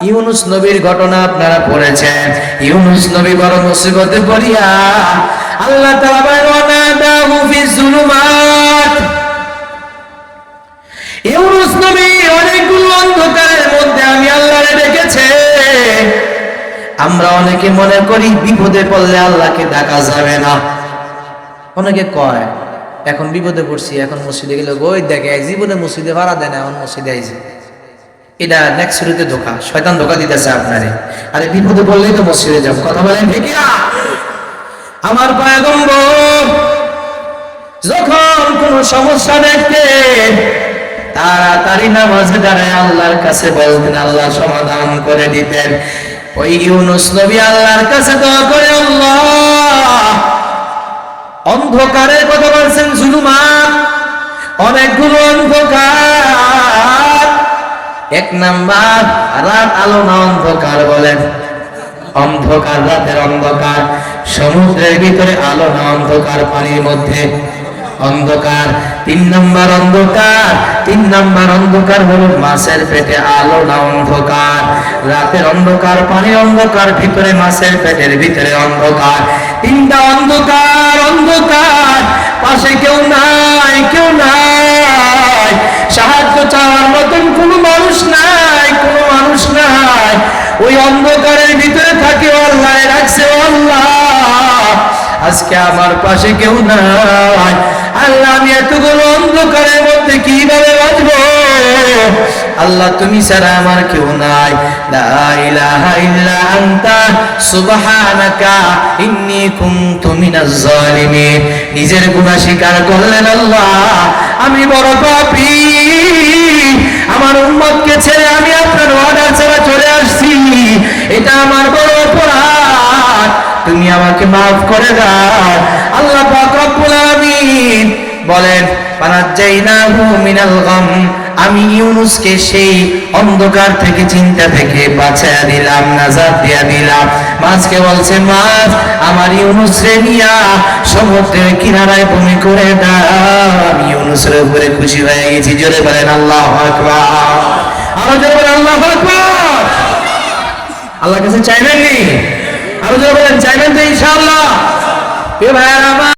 ইউনুস নবীর ঘটনা আপনারা পড়েছেন। ইউনুস নবী বড় মুসিবতে পড়িয়া আল্লাহ তাআলা বলেন ওয়ানাদাহু ফিজ-জুলুমাত। ইউনুস নবী অনেকগুলো অন্ধকারের মধ্যে আমি আল্লাহরে ডেকেছে। আমরা অনেকে মনে করি বিপদে পড়লে আল্লাহকে ডাকা যাবে না। অনেকে কয় এখন বিপদে পড়ছি, এখন মসজিদে গেলে ওই দেখে জীবনে মসজিদে ভাড়া দেয় না, এখন মসজিদে আইছে। এটা নেক্সট শুরুতে ধোকা, শয়তান ধোকা দিতেছে আপনারে। আরে বিপদে পড়লেই তো মসজিদে যাও, কথা বলেন ঠিক না? আমার পয়গম্বর যখন কোন সমস্যা দেখতে তাড়াতাড়ি নামাজে দাঁড়ায় আল্লাহর কাছে বলতেন, আল্লাহ সমাধান করে দিতেন। ওই ইউনুস নবী আল্লাহর কাছে দোয়া করে, আল্লাহ অন্ধকারের কথা বলছেন, জুলুমাত অনেকগুলো অন্ধকার। এক নাম্বার রাত, আলো না অন্ধকার? বলেন অন্ধকার, রাতের অন্ধকার। সমুদ্রের ভিতরে আলো না অন্ধকার? পানির মধ্যে অন্ধকার। তিন নাম্বার অন্ধকার, তিন নাম্বার অন্ধকার হলো মাছের পেটে আলো না অন্ধকার? রাতের অন্ধকার, পানির অন্ধকার, ভিতরে মাছের পেটের ভিতরে অন্ধকার। তিনটা অন্ধকার, অন্ধকার, পাশে কেউ নাই, কেউ নাই, সাহায্য চাওয়ার মতন কোনো মানুষ নাই, কোনো মানুষ নাই। ওই অন্ধকারের ভিতরে থাকে আল্লাহ রাখছে, আল্লাহ আজকে আমার পাশে কেউ নাই। আল্লাহ আমি এতগুলো অন্ধকারের মধ্যে কিভাবে বাঁচবো? আল্লাহ তুমি ছাড়া আমার কেউ নাই। লা ইলাহা ইল্লা আনতা সুবহানাকা ইন্নী কুনতু মিনাজ জালিমিন। নিজের গুনাহ স্বীকার করলেন, আল্লাহ আমি বড় পাপী, আমার উম্মতকে ছেড়ে আমি আপনার অর্ডার ছাড়া চলে আসছি, এটা আমার বড় অপরাধ, তুমি আমাকে মাফ করে দাও। আল্লাহ পাক রব্বুল আলামিন বলেন ফানাজ্জাইনাহু মিনাল গাম, আমি ইউনুসকে সেই অন্ধকার থেকে, চিন্তা থেকে বাঁচায়া দিলাম, নাজাত দিয়া দিলাম। মাছকে বলছে, মাছ আমার ইউনুসরে নিয়া সমুদ্রের কিনারায় বমি করে দাও। আমি ইউনুসের উপরে খুশি হয়ে গেছি। জোরে বলেন আল্লাহু আকবার। আরো জোরে বলেন আল্লাহু আকবার। আল্লাহর কাছে চাইবেন নি? আরো জোরে বলেন চাইবেন তো ইনশাআল্লাহ। প্রিয় ভাইরা আমার,